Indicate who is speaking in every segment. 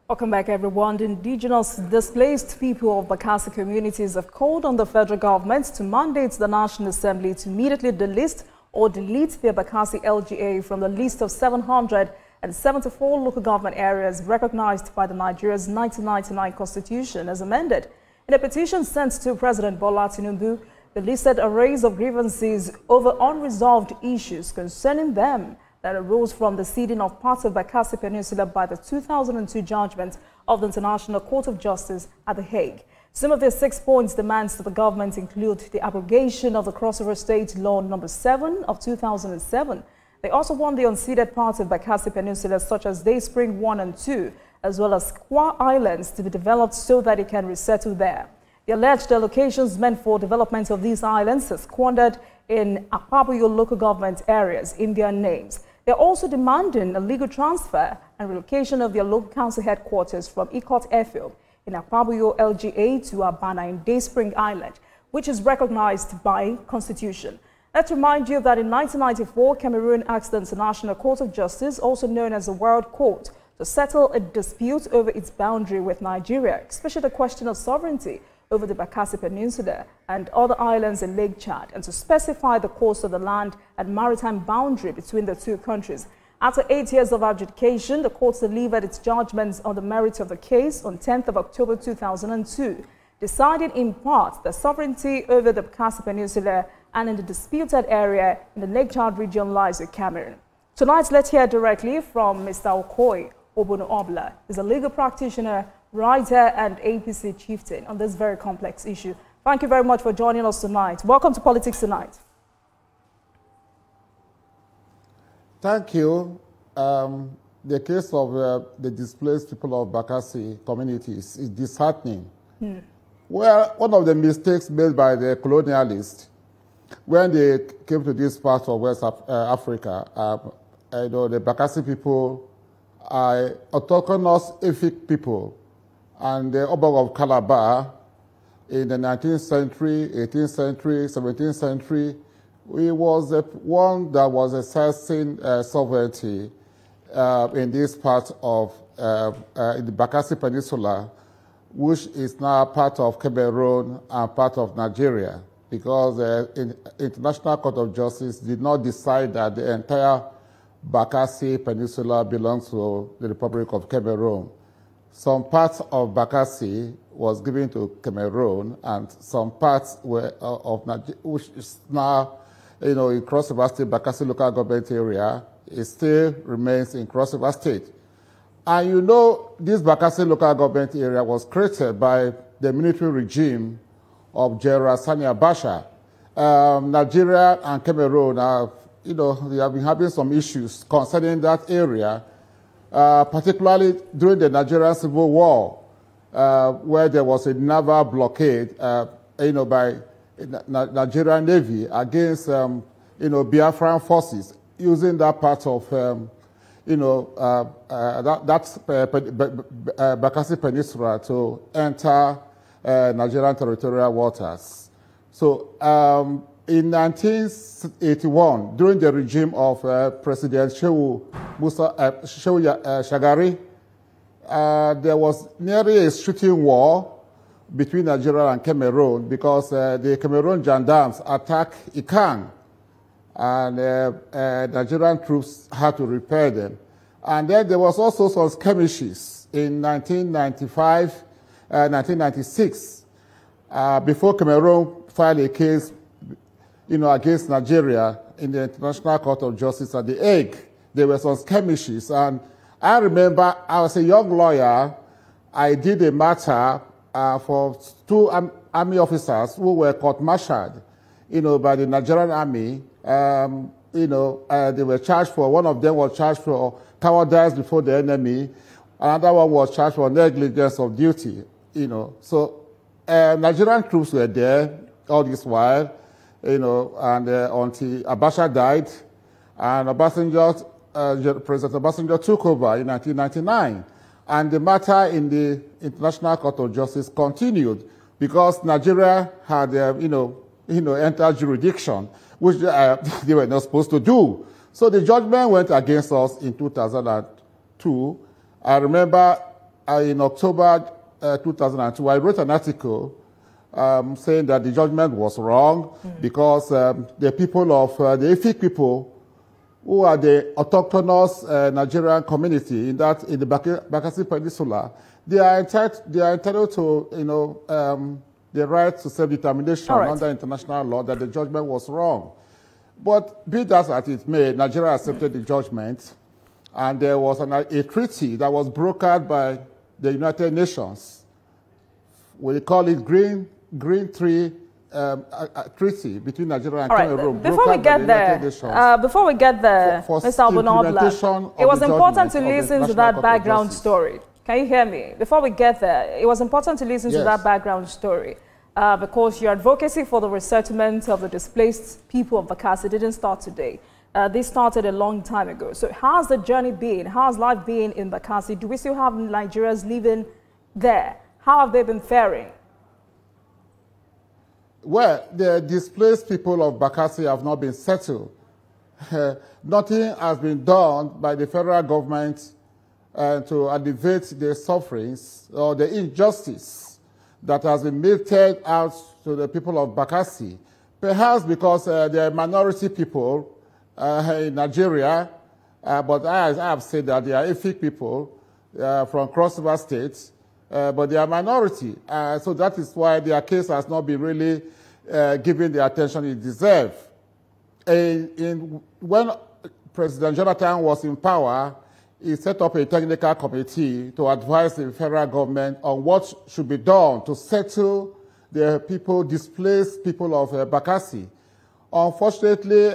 Speaker 1: Welcome back, everyone. The indigenous displaced people of Bakassi communities have called on the federal government to mandate the National Assembly to immediately delist or delete their Bakassi LGA from the list of 774 local government areas recognized by the Nigeria's 1999 Constitution as amended. In a petition sent to President Bola Tinubu, they listed arrays of grievances over unresolved issues concerning them that arose from the ceding of parts of Bakassi Peninsula by the 2002 judgment of the International Court of Justice at The Hague. Some of their 6 points demands to the government include the abrogation of the Crossover State Law No. 7 of 2007. They also want the unceded parts of Bakassi Peninsula, such as Dayspring 1 and 2, as well as Kwa Islands, to be developed so that it can resettle there. The alleged allocations meant for development of these islands are squandered in Akpabuyo local government areas in their names. They're also demanding a legal transfer and relocation of their local council headquarters from Ikot Airfield in Akpabuyo LGA to Abana in Dayspring Island, which is recognized by Constitution. Let's remind you that in 1994, Cameroon asked the International Court of Justice, also known as the World Court, to settle a dispute over its boundary with Nigeria, especially the question of sovereignty over the Bakassi Peninsula and other islands in Lake Chad, and to specify the course of the land and maritime boundary between the two countries. After 8 years of adjudication, the court delivered its judgments on the merits of the case on 10th of October 2002, deciding in part that sovereignty over the Bakassi Peninsula and in the disputed area in the Lake Chad region lies with Cameroon. Tonight, let's hear directly from Mr. Okoye Obono-Obla. He's a legal practitioner, writer and APC chieftain on this very complex issue. Thank you very much for joining us tonight. Welcome to Politics Tonight.
Speaker 2: Thank you. The case of the displaced people of Bakassi communities is disheartening. Well, one of the mistakes made by the colonialists when they came to this part of West Africa, the Bakassi people are autochthonous Efik people. And the Obog of Calabar in the 19th century, 18th century, 17th century, it was the one that was assessing sovereignty in this part of in the Bakassi Peninsula, which is now part of Cameroon and part of Nigeria, because the International Court of Justice did not decide that the entire Bakassi Peninsula belongs to the Republic of Cameroon. Some parts of Bakassi was given to Cameroon, and some parts were of Nigeria, which is now, in Cross River State, Bakassi local government area. It still remains in Cross River State. And this Bakassi local government area was created by the military regime of General Sani Abacha. Nigeria and Cameroon have, they have been having some issues concerning that area. Particularly during the Nigerian Civil War, where there was a naval blockade, by Nigerian Navy against, Biafran forces, using that part of, Bakassi Peninsula to enter Nigerian territorial waters. So, in 1981, during the regime of President Shehu Shagari, there was nearly a shooting war between Nigeria and Cameroon because the Cameroon gendarmes attacked Ikan, and Nigerian troops had to repair them. And then there was also some skirmishes in 1995, 1996, before Cameroon filed a case against Nigeria in the International Court of Justice at The Hague. There were some skirmishes, and I remember I was a young lawyer. I did a matter for 2 army officers who were court-martialed, by the Nigerian army. They were charged for, one of them was charged for cowardice before the enemy. Another one was charged for negligence of duty, So Nigerian troops were there all this while. Until Abacha died, and President Obasanjo took over in 1999. And the matter in the International Court of Justice continued because Nigeria had, entered jurisdiction, which they were not supposed to do. So the judgment went against us in 2002. I remember in October 2002, I wrote an article saying that the judgment was wrong because the people of the Efik people, who are the autochthonous Nigerian community in the Bakassi Peninsula, they are entitled to, the right to self-determination under international law, that the judgment was wrong. But be that as it may, Nigeria accepted the judgment, and there was a treaty that was brokered by the United Nations. We call it Green Tree Treaty between Nigeria and Cameroon.
Speaker 1: Before we get there, Mr. Albonobla, it was important to listen to that background story. Can you hear me? Before we get there, it was important to listen to that background story because your advocacy for the resettlement of the displaced people of Bakassi didn't start today. This started a long time ago. So how's the journey been? How's life been in Bakassi? Do we still have Nigerians living there? How have they been faring?
Speaker 2: Well, the displaced people of Bakassi have not been settled. Nothing has been done by the federal government to alleviate the sufferings or the injustice that has been meted out to the people of Bakassi. Perhaps because they are minority people in Nigeria, but I have said that they are Efik people from crossover states, but they are minority. So that is why their case has not been really given the attention it deserves. When President Jonathan was in power, he set up a technical committee to advise the federal government on what should be done to settle the displaced people of Bakassi. Unfortunately,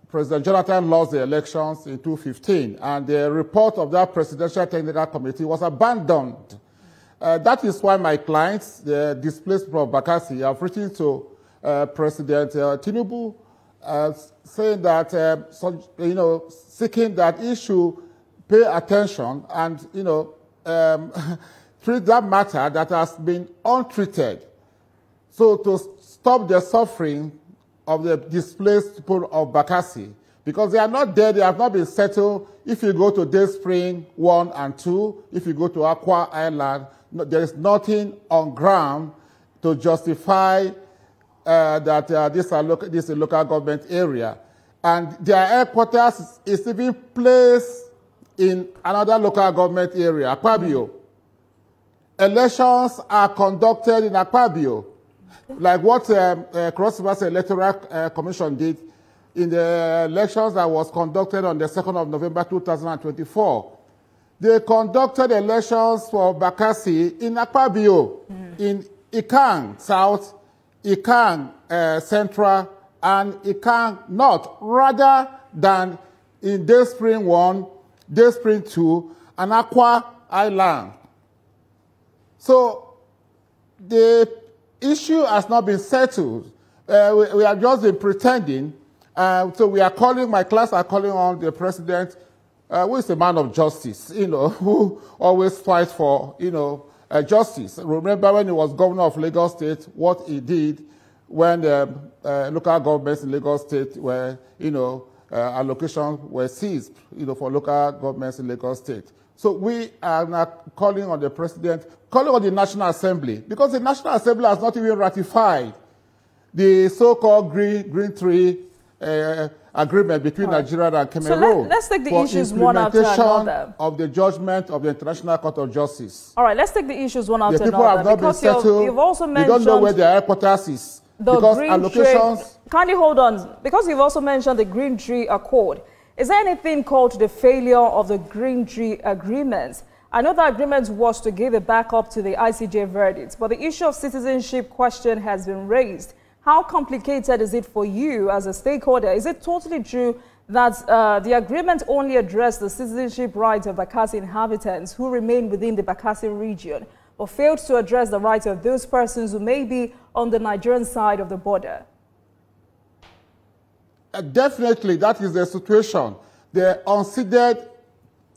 Speaker 2: President Jonathan lost the elections in 2015, and the report of that presidential technical committee was abandoned. That is why my clients, the displaced people of Bakassi, have written to President Tinubu, saying that, seeking that he should pay attention and, treat that matter that has been untreated. So to stop the suffering of the displaced people of Bakassi, because they are not there, they have not been settled. If you go to Day Spring 1 and 2, if you go to Aqua Island, there is nothing on ground to justify that this is a local government area. And their headquarters is even placed in another local government area, Akpabio. Elections are conducted in Akpabio, like what Cross-River Electoral Commission did in the elections that was conducted on the 2nd of November 2024. They conducted elections for Bakassi in Akpabio, in Ikang South, Ikang Central, and Ikang North, rather than in Day Spring 1, Day Spring 2, and Aqua Island. So the issue has not been settled. We have just been pretending. So we are calling, my class are calling on the president, who is a man of justice, who always fights for, justice. Remember when he was governor of Lagos State, what he did when the local governments in Lagos State were, allocations were seized, for local governments in Lagos State. So we are now calling on the president, calling on the National Assembly, because the National Assembly has not even ratified the so-called Green Tree agreement between Nigeria and Cameroon.
Speaker 1: So let's take the issues one after another.
Speaker 2: Of the judgment of the International Court of Justice.
Speaker 1: All right, let's take the issues one after another.
Speaker 2: The people have not been settled.
Speaker 1: You've also mentioned
Speaker 2: we don't know where their headquarters is.
Speaker 1: Because allocations... Kindly hold on. Because you've also mentioned the Green Tree Accord. Is there anything called the failure of the Green Tree Agreement? I know the agreement was to give a backup to the ICJ verdict, but the issue of citizenship question has been raised. How complicated is it for you as a stakeholder? Is it totally true that the agreement only addressed the citizenship rights of Bakassi inhabitants who remain within the Bakassi region, but failed to address the rights of those persons who may be on the Nigerian side of the border?
Speaker 2: Definitely, that is the situation. The unceded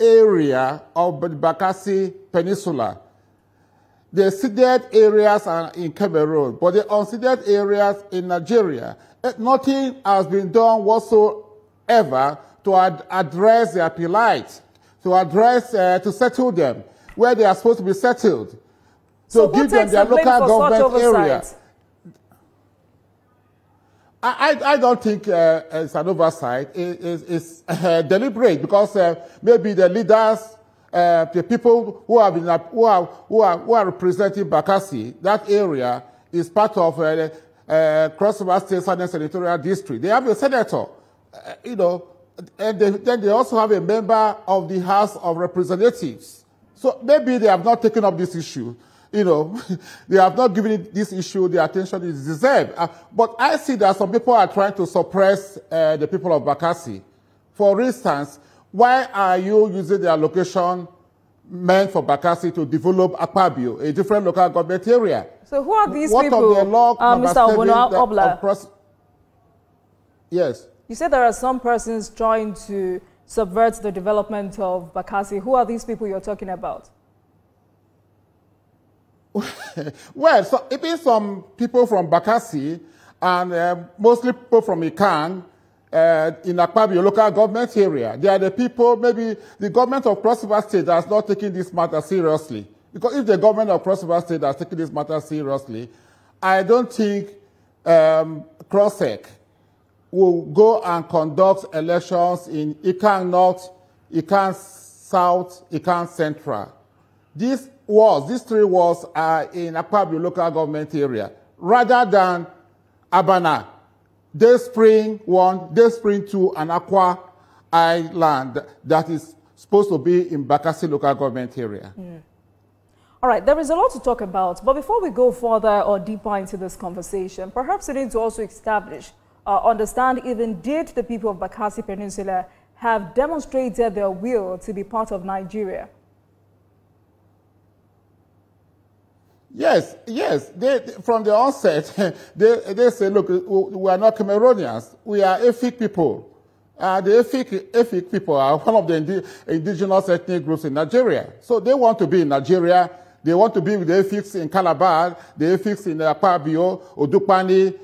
Speaker 2: area of the Bakassi Peninsula. The ceded areas are in Cameroon, but the unceded areas in Nigeria, nothing has been done whatsoever to address their plight, to settle them. where they are supposed to be settled.
Speaker 1: So
Speaker 2: give them their local government area. I don't think it's an oversight. It's deliberate, because maybe the leaders, the people who are representing Bakassi, that area is part of Cross River State Southern Senatorial District. They have a senator, and then they also have a member of the House of Representatives. So maybe they have not taken up this issue. They have not given this issue the attention it deserves. But I see that some people are trying to suppress the people of Bakassi. For instance, why are you using the allocation meant for Bakassi to develop Akpabio, a different local government area?
Speaker 1: So who are these
Speaker 2: what
Speaker 1: people,
Speaker 2: of the law
Speaker 1: Mr. Obla?
Speaker 2: Yes.
Speaker 1: You said there are some persons trying to subvert the development of Bakassi. Who are these people you're talking about?
Speaker 2: Well, so it is some people from Bakassi and mostly people from Ikan in Akpabio local government area. They are the people, maybe the government of Cross River State has not taken this matter seriously. Because if the government of Cross River State has taken this matter seriously, I don't think CrossSec will go and conduct elections in Ikan North, Ikan South, Ikan Central. These three wards are in Akpabio local government area, rather than Abana, Day Spring 1, Day Spring 2, and Aqua Island that is supposed to be in Bakassi local government area.
Speaker 1: All right, there is a lot to talk about, but before we go further or deeper into this conversation, perhaps we need to also understand even did the people of Bakassi Peninsula have demonstrated their will to be part of Nigeria?
Speaker 2: Yes. From the onset, they say, look, we are not Cameroonians. We are Efik people. The Efik people are one of the indigenous ethnic groups in Nigeria. So they want to be in Nigeria. They want to be with the Efiks in Calabar, the Efiks in Akpabio, Odukpani,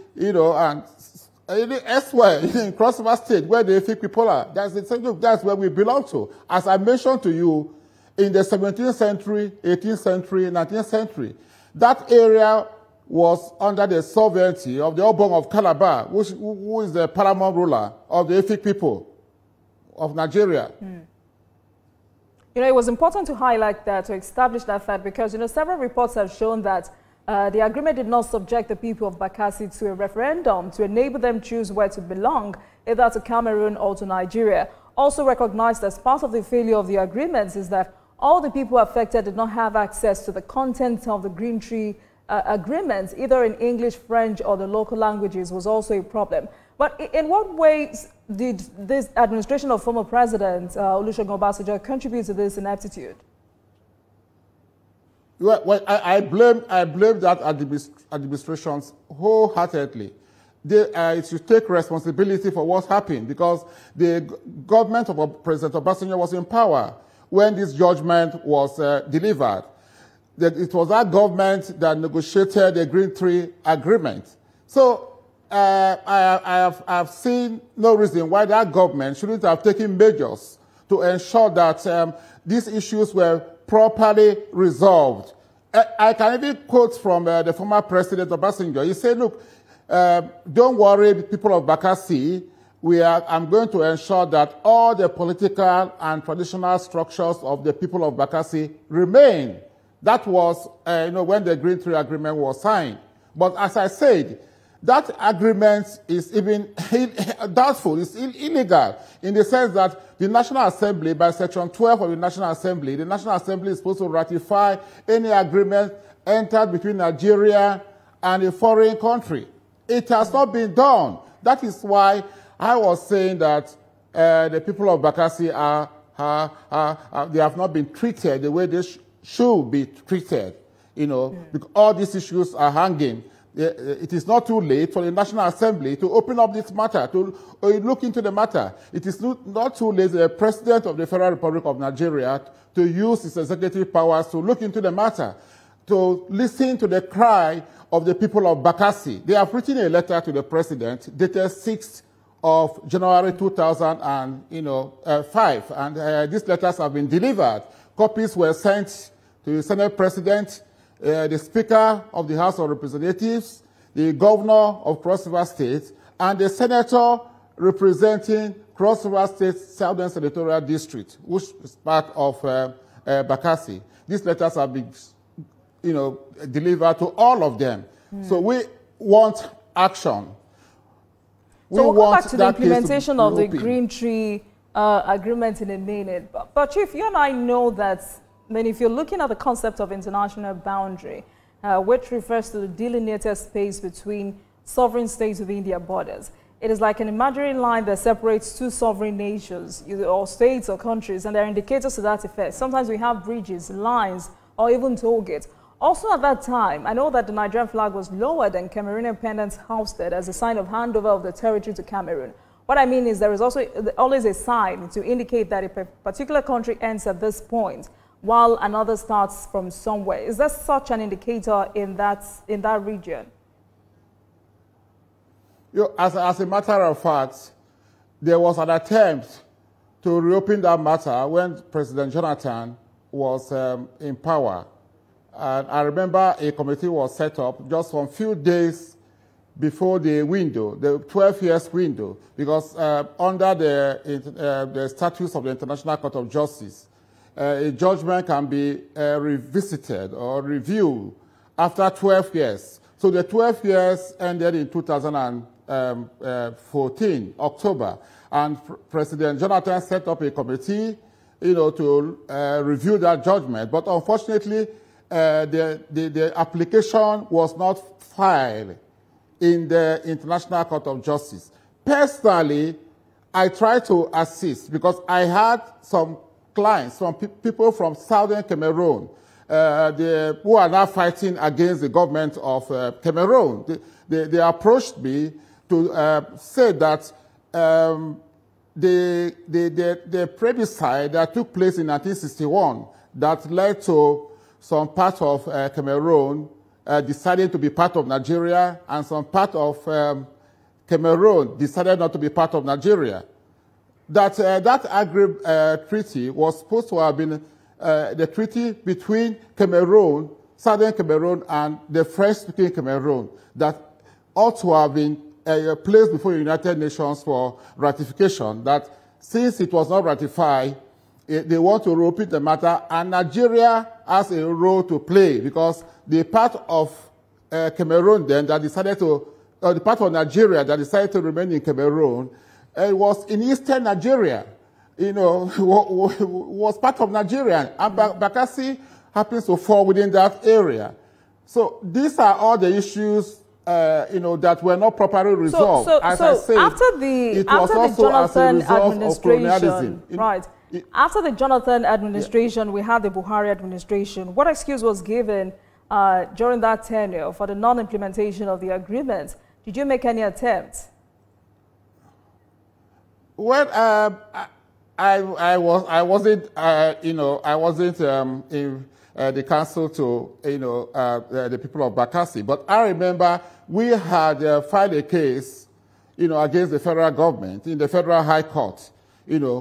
Speaker 2: and elsewhere in Cross River State, where the Efik people are. That's where we belong to. As I mentioned to you, in the 17th century, 18th century, 19th century, that area was under the sovereignty of the Obong of Calabar, who is the paramount ruler of the Efik people of Nigeria.
Speaker 1: It was important to highlight that, to establish that fact, because, several reports have shown that the agreement did not subject the people of Bakassi to a referendum to enable them choose where to belong, either to Cameroon or to Nigeria. Also recognized as part of the failure of the agreements is that all the people affected did not have access to the content of the Green Tree agreements, either in English, French, or the local languages, was also a problem. But in what ways did this administration of former President Olusegun Obasanjo contribute to this ineptitude?
Speaker 2: Well, I blame that administrations wholeheartedly. They should take responsibility for what's happened, because the government of President Obasanjo was in power when this judgment was delivered. It was that government that negotiated the Green Tree Agreement. So I have seen no reason why that government shouldn't have taken measures to ensure that these issues were properly resolved. I can even quote from the former President Obasanjo. He said, look, don't worry, people of Bakassi, I'm going to ensure that all the political and traditional structures of the people of Bakassi remain. That was, when the Green Tree Agreement was signed. But as I said, that agreement is even doubtful, it's illegal, in the sense that the National Assembly, by Section 12 of the National Assembly is supposed to ratify any agreement entered between Nigeria and a foreign country. It has not been done. That is why I was saying that the people of Bakassi they have not been treated the way they should be treated. Because all these issues are hanging. It is not too late for the National Assembly to open up this matter, to look into the matter. It is not too late for the President of the Federal Republic of Nigeria to use his executive powers to look into the matter, to listen to the cry of the people of Bakassi. They have written a letter to the President dated 6th of January 2005, and these letters have been delivered. Copies were sent to the Senate President, the Speaker of the House of Representatives, the Governor of Cross River State, and the Senator representing Cross River State Southern Senatorial District, which is part of Bakassi. These letters have been, delivered to all of them. So we want action.
Speaker 1: So we'll come back to the implementation of the Green Tree agreement in a minute. But Chief, you and I know that, if you're looking at the concept of international boundary, which refers to the delineated space between sovereign states within their borders, it is like an imaginary line that separates two sovereign nations, or states or countries, and there are indicators to that effect. Sometimes we have bridges, lines, or even toll gates. Also at that time, I know that the Nigerian flag was lowered and Cameroonian pendants hoisted as a sign of handover of the territory to Cameroon. What I mean is there is also always a sign to indicate that a particular country ends at this point, while another starts from somewhere. Is there such an indicator in that region?
Speaker 2: As a matter of fact, there was an attempt to reopen that matter when President Jonathan was in power. And I remember a committee was set up just for a few days before the window, the 12 years window, because under the statutes of the International Court of Justice, a judgment can be revisited or reviewed after 12 years. So the 12 years ended in 2014, October, and President Jonathan set up a committee, to review that judgment. But unfortunately, the application was not filed in the International Court of Justice. Personally, I tried to assist because I had some clients, some people from southern Cameroon, who are now fighting against the government of Cameroon. They approached me to say that the plebiscite that took place in 1961 that led to some part of Cameroon decided to be part of Nigeria, and some part of Cameroon decided not to be part of Nigeria. That treaty was supposed to have been the treaty between Cameroon, southern Cameroon, and the French-speaking Cameroon, that ought to have been placed before the United Nations for ratification. That since it was not ratified, they want to repeat the matter, and Nigeria has a role to play because the part of Cameroon then that decided to, the part of Nigeria that decided to remain in Cameroon, was in eastern Nigeria, was part of Nigeria, and Bakassi happens to fall within that area. So these are all the issues, that were not properly resolved. As I said,
Speaker 1: after the Jonathan administration, right? After the Jonathan administration, we had the Buhari administration. What excuse was given during that tenure for the non-implementation of the agreement? Did you make any attempts? Well,
Speaker 2: I wasn't in the council to the people of Bakassi, but I remember we had filed a case against the federal government in the Federal High Court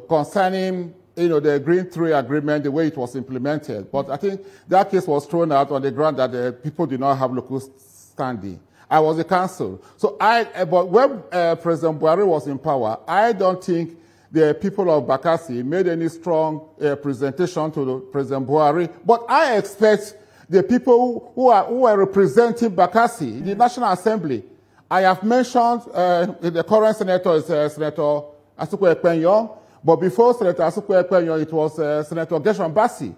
Speaker 2: concerning the Green Tree Agreement, the way it was implemented. But I think that case was thrown out on the ground that the people did not have local standing. I was a council. So but when President Buhari was in power, I don't think the people of Bakassi made any strong presentation to President Buhari. But I expect the people who are representing Bakassi in the National Assembly. I have mentioned the current senator is Senator Asukwe Ekpenyong, but before Senator Asukwe Ekpenyong, it was Senator Gershom Bassi.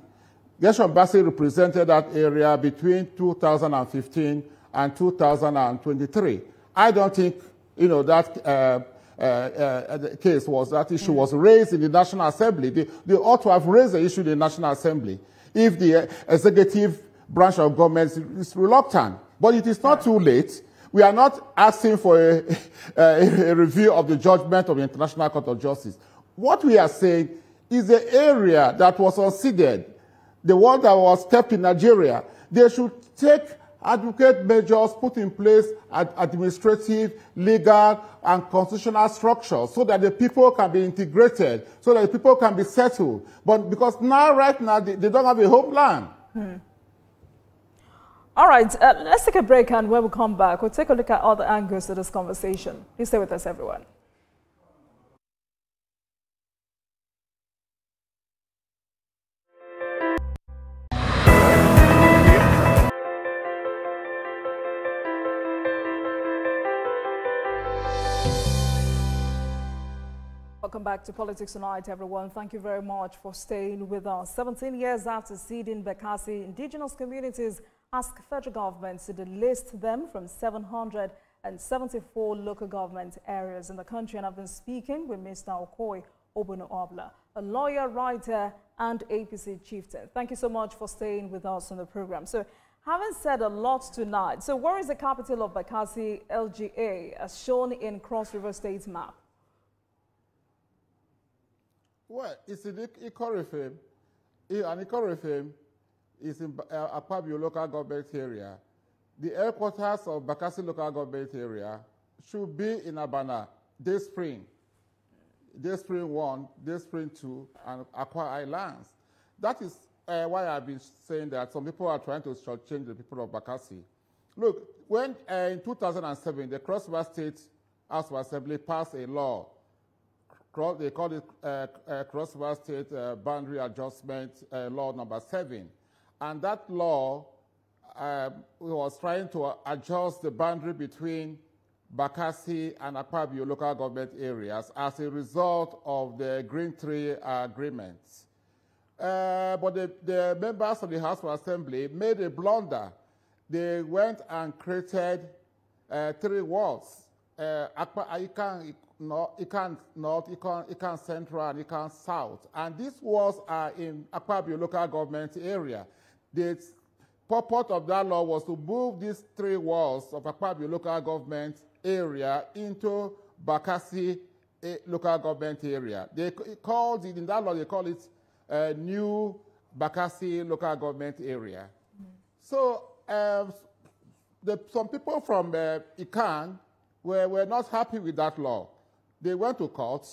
Speaker 2: Gershom Bassi represented that area between 2015 and 2023. I don't think, that the case was, that issue was raised in the National Assembly. They ought to have raised the issue in the National Assembly if the executive branch of government is reluctant. But it is not too late. We are not asking for a review of the judgment of the International Court of Justice. What we are saying is the area that was Ceded, the one that was kept in Nigeria, they should take adequate measures, put in place administrative, legal, and constitutional structures so that the people can be integrated, so that the people can be settled. But because right now, they don't have a homeland.
Speaker 1: All right, let's take a break, and when we come back, we'll take a look at other angles to this conversation. Please stay with us, everyone. Welcome back to Politics Tonight, everyone. Thank you very much for staying with us. 17 years after ceding Bakassi, indigenous communities ask federal government to delist them from 774 local government areas in the country. And I've been speaking with Mr. Okoye Obono-Obla, a lawyer, writer, and APC chieftain. Thank you so much for staying with us on the program. So, having said a lot tonight, so where is the capital of Bakassi LGA as shown in Cross River State map?
Speaker 2: Well, it's in Ikorifem. And Ikorifem is in Akpabio local government area. The headquarters of Bakassi local government area should be in Abana, Day Spring 1, Day Spring 2, and Akwa Islands. That is why I've been saying that some people are trying to shortchange the people of Bakassi. Look, when in 2007, the Cross River State House of Assembly passed a law. They call it Cross River State Boundary Adjustment Law number 7. And that law was trying to adjust the boundary between Bakassi and Akpabio local government areas as a result of the Green Tree agreements. But the members of the House of Assembly made a blunder. They went and created 3 wards. Ikan North, Ikan Central, and Ikan South. And these walls are in Akpabio local government area. The purport of that law was to move these 3 walls of Akpabio local government area into Bakassi local government area. They called it, in that law, they call it New Bakassi local government area. So some people from Ikan were not happy with that law. They went to court,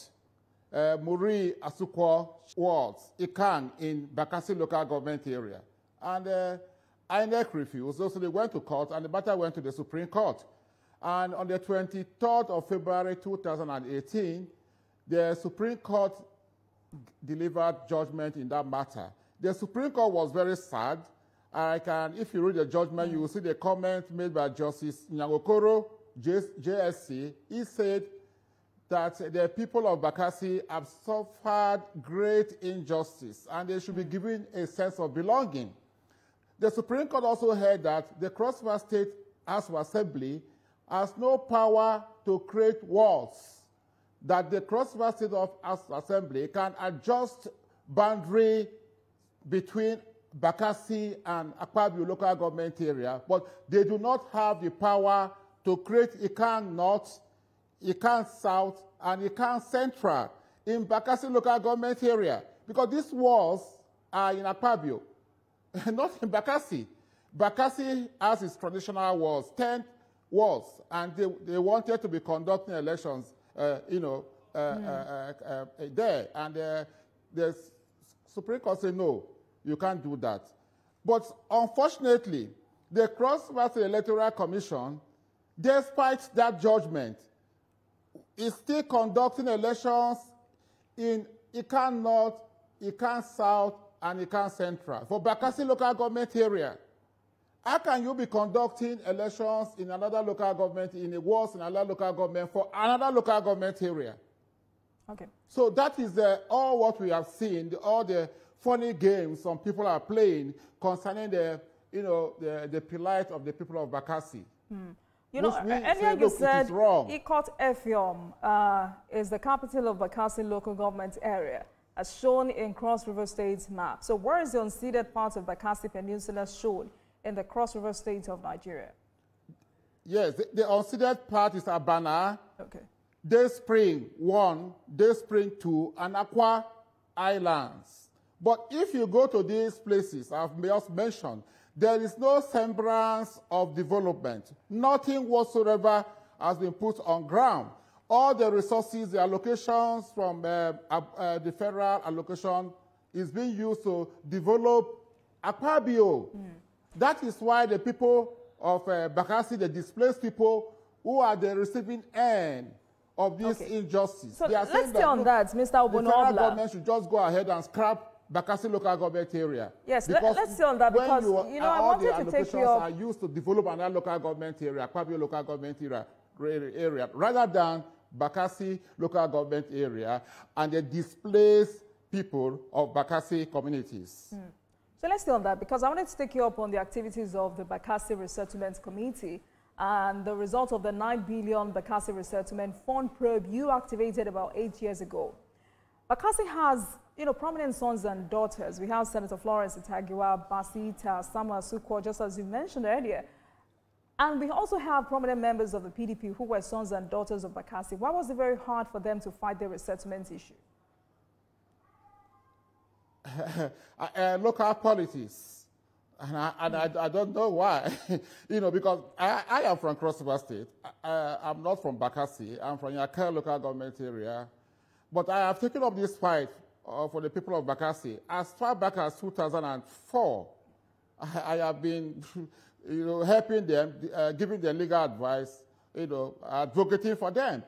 Speaker 2: Muri Asukwo wards, Ikan in Bakassi local government area. And INEC refused, so they went to court, and the matter went to the Supreme Court. And on the 23rd of February 2018, the Supreme Court delivered judgment in that matter. The Supreme Court was very sad. If you read the judgment, you will see the comment made by Justice Nyangokoro, JSC. He said that the people of Bakassi have suffered great injustice and they should be given a sense of belonging. The Supreme Court also held that the Cross River State House of Assembly has no power to create walls, that the Cross River State House of Assembly can adjust boundary between Bakassi and Akpabio local government area, but they do not have the power to create Ikan North, Ikan South, and Ikan Central in Bakassi local government area, because these walls are in Akpabio, not in Bakassi. Bakassi has its traditional walls, 10 walls, and they wanted to be conducting elections, there. And the Supreme Court said, no, you can't do that. But unfortunately, the Cross River Electoral Commission, despite that judgment, is still conducting elections in Ikan North, Ikan South, and Ikan Central for Bakassi local government area. How can you be conducting elections in another local government, in a wards in another local government for another local government area?
Speaker 1: Okay.
Speaker 2: So that is all what we have seen, all the funny games some people are playing concerning the plight of the people of Bakassi.
Speaker 1: You know, earlier you said Ikot Effium is the capital of Bakassi local government area, as shown in Cross River State's map. So where is the unceded part of Bakassi Peninsula shown in the Cross River State of Nigeria?
Speaker 2: Yes, the unceded part is Abana, Day Spring 1, Day Spring 2, and Akwa Islands. But if you go to these places I've just mentioned, there is no semblance of development. Nothing whatsoever has been put on ground. All the resources, the allocations from the federal allocation is being used to develop Akpabio. That is why the people of Bakassi, the displaced people who are the receiving end of this injustice.
Speaker 1: So
Speaker 2: they are
Speaker 1: let's stay on that, Mr. Obonobla.
Speaker 2: The federal government should just go ahead and scrap Bakassi local government area.
Speaker 1: Yes, let's stay on that because, I wanted to take you up.
Speaker 2: Are used to develop another local government area, Akpabio local government area, rather than Bakassi local government area and the displaced people of Bakassi communities.
Speaker 1: So let's stay on that because I wanted to take you up on the activities of the Bakassi Resettlement Committee and the result of the 9 billion Bakassi Resettlement Fund probe you activated about 8 years ago. Bakassi has, prominent sons and daughters. We have Senator Florence Itagiwa, Basita, Samuel Sukwo, just as you mentioned earlier. And we also have prominent members of the PDP who were sons and daughters of Bakassi. Why was it very hard for them to fight their resettlement issue?
Speaker 2: Local politics, and I don't know why, because I am from Cross River State. I'm not from Bakassi. I'm from Yakar local government area, but I have taken up this fight for the people of Bakassi as far back as 2004. I have been, helping them, giving them legal advice, advocating for them.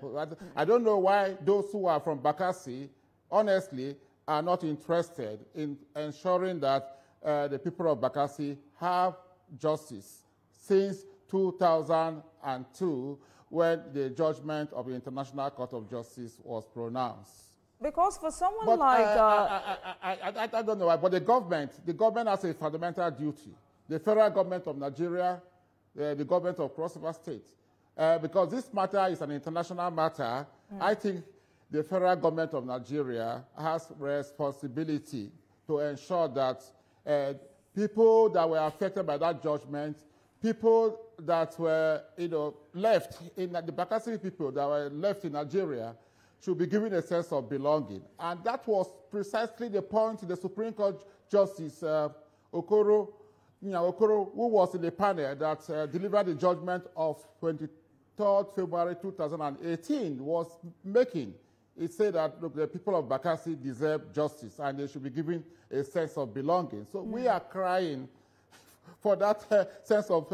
Speaker 2: I don't know why those who are from Bakassi, honestly, are not interested in ensuring that the people of Bakassi have justice since 2002 when the judgment of the International Court of Justice was pronounced.
Speaker 1: Because for someone
Speaker 2: but
Speaker 1: like...
Speaker 2: I don't know why, but the government has a fundamental duty. The federal government of Nigeria, the government of Cross River State. Because this matter is an international matter, I think the federal government of Nigeria has responsibility to ensure that people that were affected by that judgment, people that were, left in the Bakassi people that were left in Nigeria should be given a sense of belonging. And that was precisely the point the Supreme Court Justice Okoro, who was in the panel that delivered the judgment of 23rd February 2018, was making. It said that, look, the people of Bakassi deserve justice and they should be given a sense of belonging. So we are crying for that sense of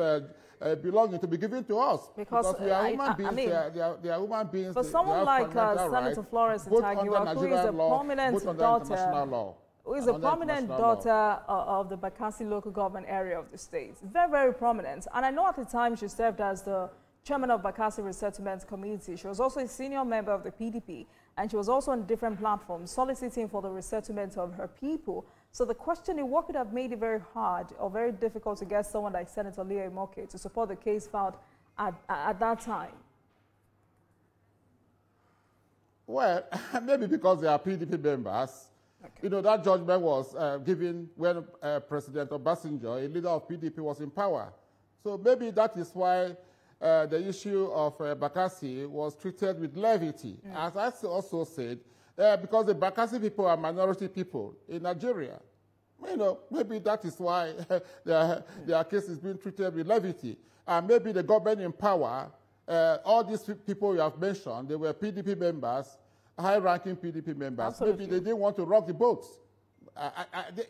Speaker 2: belonging to be given to us. Because we are human beings. They are human beings.
Speaker 1: For someone like Senator Florence Itagiwa, who is a prominent daughter, who is a prominent daughter of the Bakassi local government area of the state, very, very prominent. And I know at the time she served as the chairman of Bakassi Resettlement Committee. She was also a senior member of the PDP, and she was also on different platforms soliciting for the resettlement of her people. So the question is, what could have made it very hard or very difficult to get someone like Senator Leo Imoke to support the case filed at that time?
Speaker 2: Well, maybe because they are PDP members. Okay. That judgment was given when President Obasanjo, a leader of PDP, was in power. So maybe that is why the issue of Bakassi was treated with levity. As I also said, because the Bakassi people are minority people in Nigeria. Maybe that is why their case is being treated with levity. And maybe the government in power, all these people you have mentioned, they were PDP members, high-ranking PDP members. Absolutely. Maybe they didn't want to rock the boat.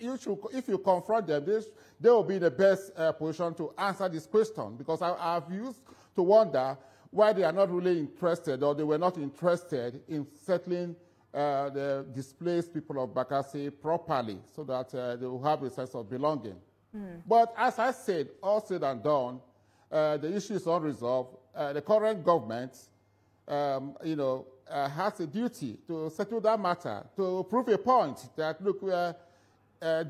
Speaker 2: If you confront them, they will be in the best position to answer this question, because I've used to wonder why they are not really interested, or they were not interested in settling the displaced people of Bakassi properly, so that they will have a sense of belonging. But as I said, all said and done, the issue is unresolved. The current government, has a duty to settle that matter, to prove a point that, look,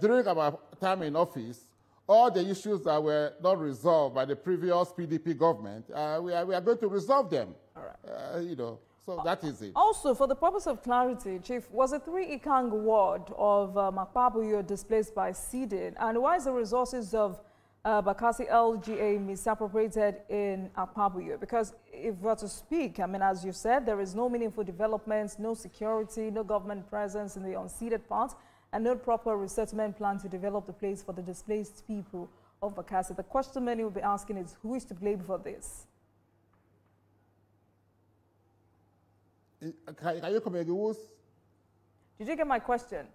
Speaker 2: during our time in office, all the issues that were not resolved by the previous PDP government, we are going to resolve them. All right. So that is it. Also,
Speaker 1: for the purpose of clarity, Chief, was the 3 Ikang ward of Makpabuyo displaced by Ceded? And why is the resources of Bakassi LGA misappropriated in Akpabuyo? Because if we're to speak, as you said, there is no meaningful developments, no security, no government presence in the unceded part, and no proper resettlement plan to develop the place for the displaced people of Bakassi. The question many will be asking is, who is to blame for this?
Speaker 2: Can you come again?
Speaker 1: Did you get my question?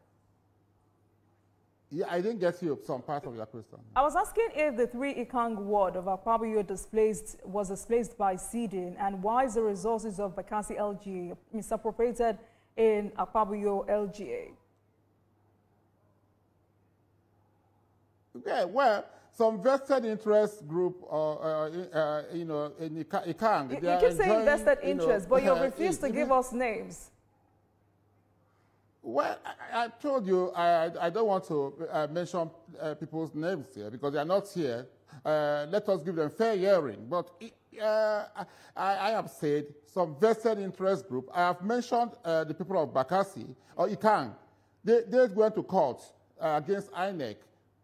Speaker 2: Yeah, I didn't get you some part of your question.
Speaker 1: I was asking if the 3 Ikang ward of Akpabio was displaced by Ceded, and why is the resources of Bakassi LGA misappropriated in Akpabio LGA?
Speaker 2: Yeah, well, some vested interest group, you know, in Ikang.
Speaker 1: You keep saying vested interest, but you refuse to give us names.
Speaker 2: Well, I told you I don't want to mention people's names here because they are not here. Let us give them fair hearing. But I have said some vested interest group. I have mentioned the people of Bakassi or Ikang. They went to court against INEC,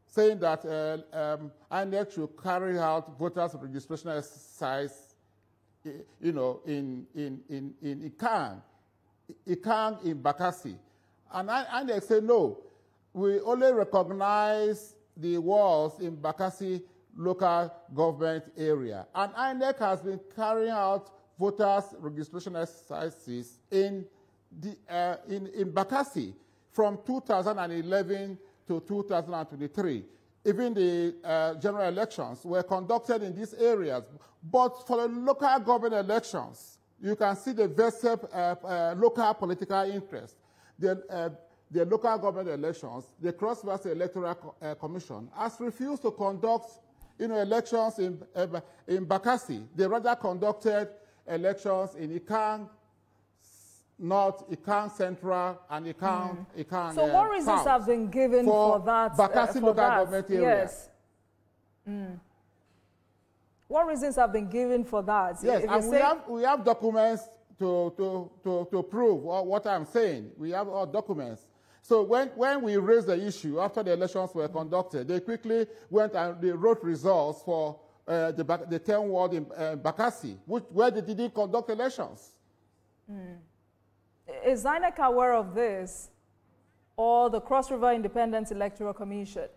Speaker 2: saying that INEC should carry out voters registration exercise, you know, in Ikang in Bakassi. And INEC said, no, we only recognize the walls in Bakassi local government area. And INEC has been carrying out voters registration exercises in Bakassi from 2011 to 2023. Even the general elections were conducted in these areas. But for the local government elections, you can see the vested local political interest. The local government elections, the Cross-River Electoral Commission has refused to conduct, you know, elections in Bakassi. They rather conducted elections in Ikang North, Ikang Central, and Ikang
Speaker 1: So what reasons
Speaker 2: South
Speaker 1: have been given for that?
Speaker 2: Bakassi local government area.
Speaker 1: Yes. What reasons have been given for that?
Speaker 2: Yes, and we have documents to prove what I'm saying. We have all documents. So when we raised the issue after the elections were conducted, they quickly went and they wrote results for the 10 ward in Bakassi, where they didn't conduct elections.
Speaker 1: Is INEC aware of this, or the Cross River Independent Electoral Commission?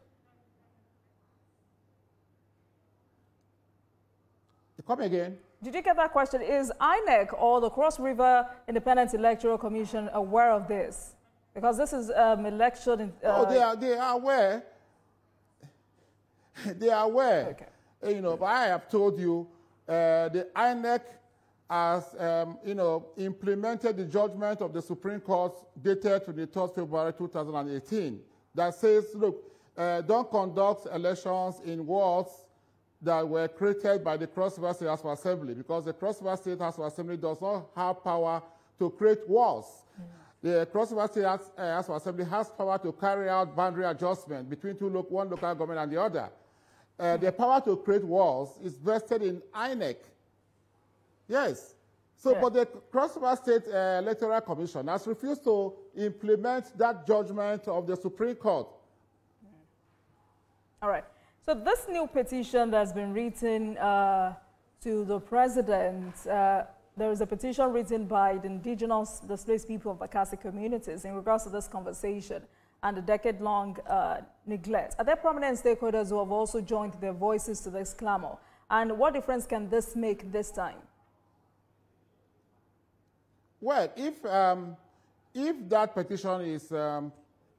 Speaker 2: Come again.
Speaker 1: Did you get that question? Is INEC or the Cross River Independent Electoral Commission aware of this? Because this is election.
Speaker 2: They are aware. They are aware.
Speaker 1: Okay.
Speaker 2: You know, but I have told you, the INEC has, you know, implemented the judgment of the Supreme Court dated 23rd February 2018 that says, look, don't conduct elections in wards that were created by the Cross River State House of Assembly, because the Cross River State House of Assembly does not have power to create walls. The Cross River State House of Assembly has power to carry out boundary adjustment between one local government and the other. The power to create walls is vested in INEC. Yes. So, but the Cross River State Electoral Commission has refused to implement that judgment of the Supreme Court.
Speaker 1: All right. So this new petition that's been written to the president, there is a petition written by the Indigenous displaced people of Bakassi communities in regards to this conversation and the decade-long neglect. Are there prominent stakeholders who have also joined their voices to this clamor? And what difference can this make this time?
Speaker 2: Well, if that petition is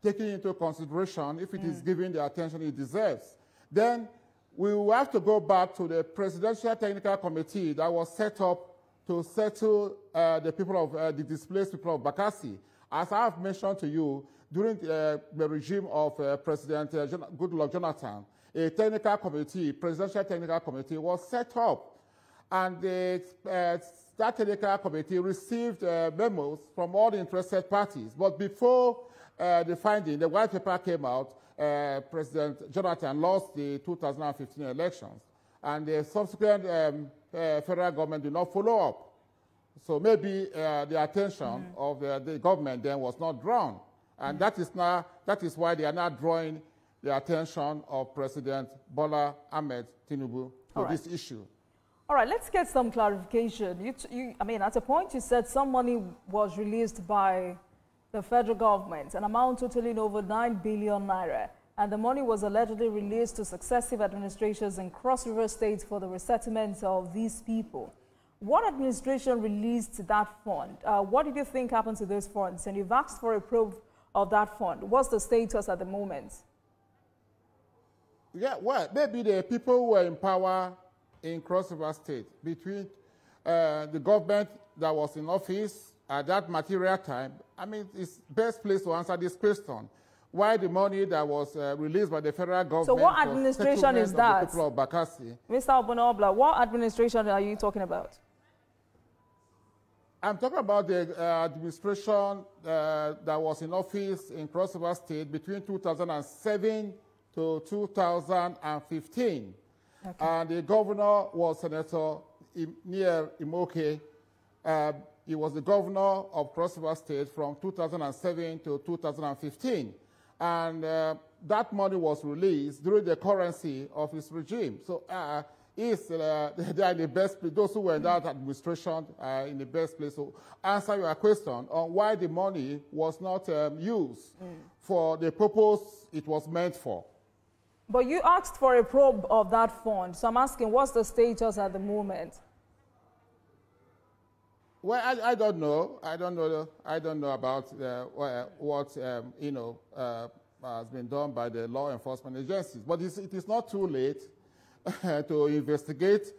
Speaker 2: taken into consideration, if it is given the attention it deserves, then we will have to go back to the Presidential Technical Committee that was set up to settle the people of the displaced people of Bakassi. As I have mentioned to you, during the regime of President Goodluck Jonathan, a technical committee, Presidential Technical Committee, was set up, and that technical committee received memos from all the interested parties. But before the finding, the white paper came out, President Jonathan lost the 2015 elections, and the subsequent federal government did not follow up. So maybe the attention of the government then was not drawn, and that is why they are now drawing the attention of President Bola Ahmed Tinubu to this issue.
Speaker 1: All right, let's get some clarification. I mean, at a point you said some money was released by the federal government, an amount totaling over 9 billion naira, and the money was allegedly released to successive administrations in Cross River State for the resettlement of these people. What administration released that fund? What did you think happened to those funds? And you've asked for a probe of that fund. What's the status at the moment?
Speaker 2: Yeah, well, maybe the people who were in power in Cross River State between the government that was in office at that material time. I mean, it's best place to answer this question. Why the money that was released by the federal government?
Speaker 1: So what administration is that?
Speaker 2: The people of Bakassi.
Speaker 1: Mr. Obonobla, what administration are you talking about?
Speaker 2: I'm talking about the administration that was in office in Cross River State between 2007 to 2015. Okay. And the governor was Senator Near Imoke. He was the governor of Cross River State from 2007 to 2015. And that money was released during the currency of his regime. So they are in the best place. Those who were in that administration are in the best place to answer your question on why the money was not used for the purpose it was meant for.
Speaker 1: But you asked for a probe of that fund. So I'm asking, what's the status at the moment?
Speaker 2: Well, I don't know. I don't know about what has been done by the law enforcement agencies. But it is not too late to investigate.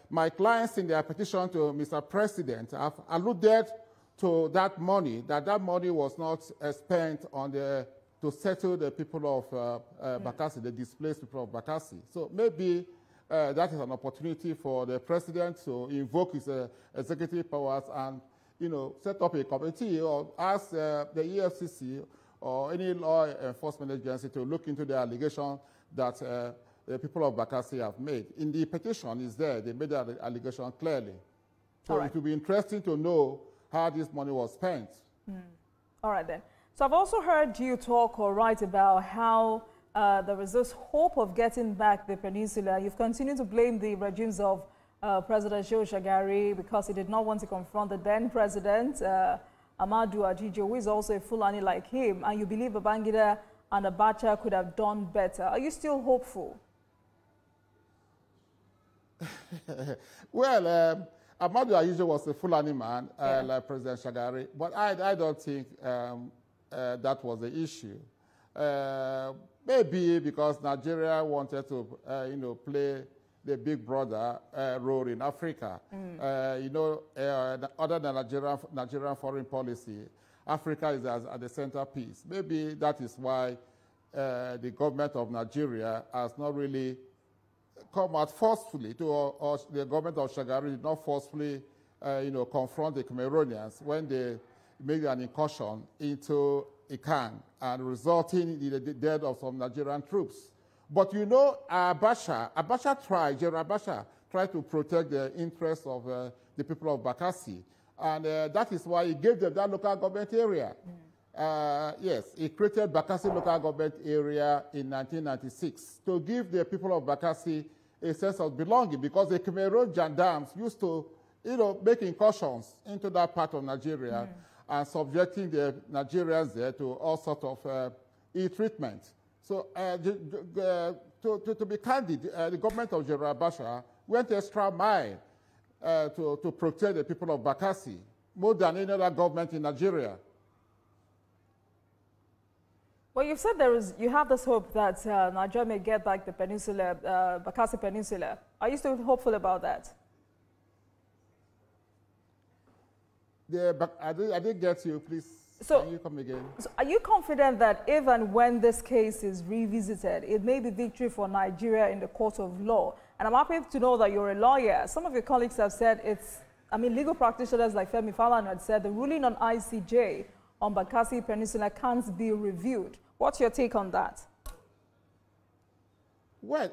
Speaker 2: My clients in their petition to Mr. President have alluded to that money. That money was not spent on to settle the people of Bakassi, the displaced people of Bakassi. So maybe that is an opportunity for the president to invoke his executive powers and, set up a committee or ask the EFCC or any law enforcement agency to look into the allegation that the people of Bakassi have made. In the petition is there. They made that allegation clearly. So it will be interesting to know how this money was spent.
Speaker 1: All right, then. So I've also heard you talk or write about how there is this hope of getting back the peninsula. You've continued to blame the regimes of President Shehu Shagari because he did not want to confront the then president, Amadou Ajijo, who is also a Fulani like him, and you believe Babangida and Abacha could have done better. Are you still hopeful?
Speaker 2: Well, Amadou Ajijo was a Fulani man, like President Shagari, but I don't think that was the issue. Maybe because Nigeria wanted to, play the big brother role in Africa. Other than Nigerian foreign policy, Africa is at the centerpiece. Maybe that is why the government of Nigeria has not really come out forcefully or the government of Shagari did not forcefully, confront the Cameroonians when they made an incursion into Ikan and resulting in the death of some Nigerian troops. But General Abacha tried to protect the interests of the people of Bakassi. And that is why he gave them that local government area. Yes, he created Bakassi local government area in 1996 to give the people of Bakassi a sense of belonging because the Cameroon gendarmes used to, make incursions into that part of Nigeria and subjecting the Nigerians there to all sorts of ill-treatment. So to be candid, the government of General Abacha went extra mile to protect the people of Bakassi, more than any other government in Nigeria.
Speaker 1: Well, you've said you have this hope that Nigeria may get back the peninsula, Bakassi Peninsula. Are you still hopeful about that? I didn't get you, please. So,
Speaker 2: can you come again? So
Speaker 1: are you confident that even when this case is revisited, it may be victory for Nigeria in the court of law? And I'm happy to know that you're a lawyer. Some of your colleagues have said legal practitioners like Femi Falana had said the ruling on ICJ on Bakassi Peninsula can't be reviewed. What's your take on that? Well,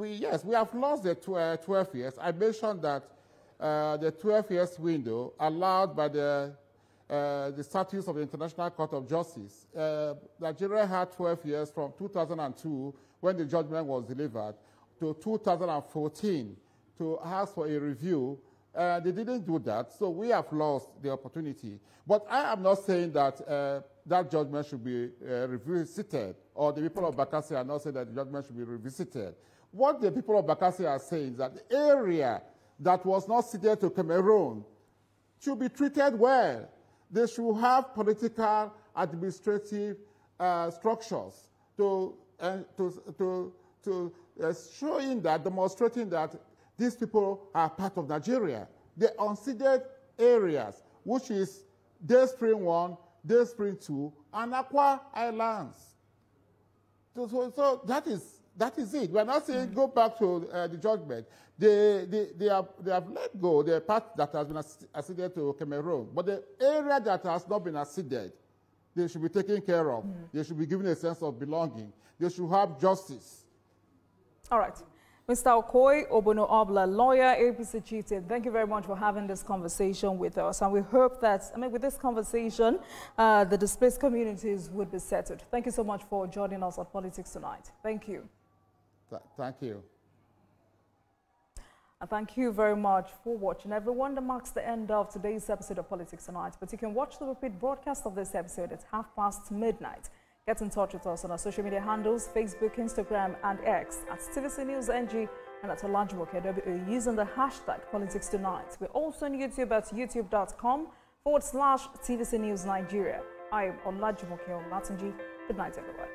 Speaker 2: yes, we have lost the 12 years. I mentioned that the 12 years window allowed by the statutes of the International Court of Justice. Nigeria had 12 years from 2002, when the judgment was delivered, to 2014 to ask for a review. They didn't do that, so we have lost the opportunity. But I am not saying that that judgment should be revisited, or the people of Bakassi are not saying that the judgment should be revisited. What the people of Bakassi are saying is that the area that was not ceded to Cameroon should be treated well. They should have political, administrative structures to showing that, demonstrating that these people are part of Nigeria. The unceded areas, which is Day Spring 1, Day Spring 2, and Akwa Islands. So that is it. We're not saying go back to the judgment. They have let go the part that has been acceded to Cameroon, but the area that has not been acceded, they should be taken care of. They should be given a sense of belonging. They should have justice. All right.
Speaker 1: Mr. Okoye Obono Obla, lawyer, APC Ceded, thank you very much for having this conversation with us. And we hope that, with this conversation, the displaced communities would be settled. Thank you so much for joining us on Politics Tonight. Thank you.
Speaker 2: Thank you.
Speaker 1: And thank you very much for watching, everyone. That marks the end of today's episode of Politics Tonight. But you can watch the repeat broadcast of this episode at midnight. Get in touch with us on our social media handles, Facebook, Instagram, and X at TVC News NG and at Olajumoke using the hashtag Politics Tonight. We're also on YouTube at youtube.com/TVC News Nigeria. I am Olajumoke Olatunji. Good night, everyone.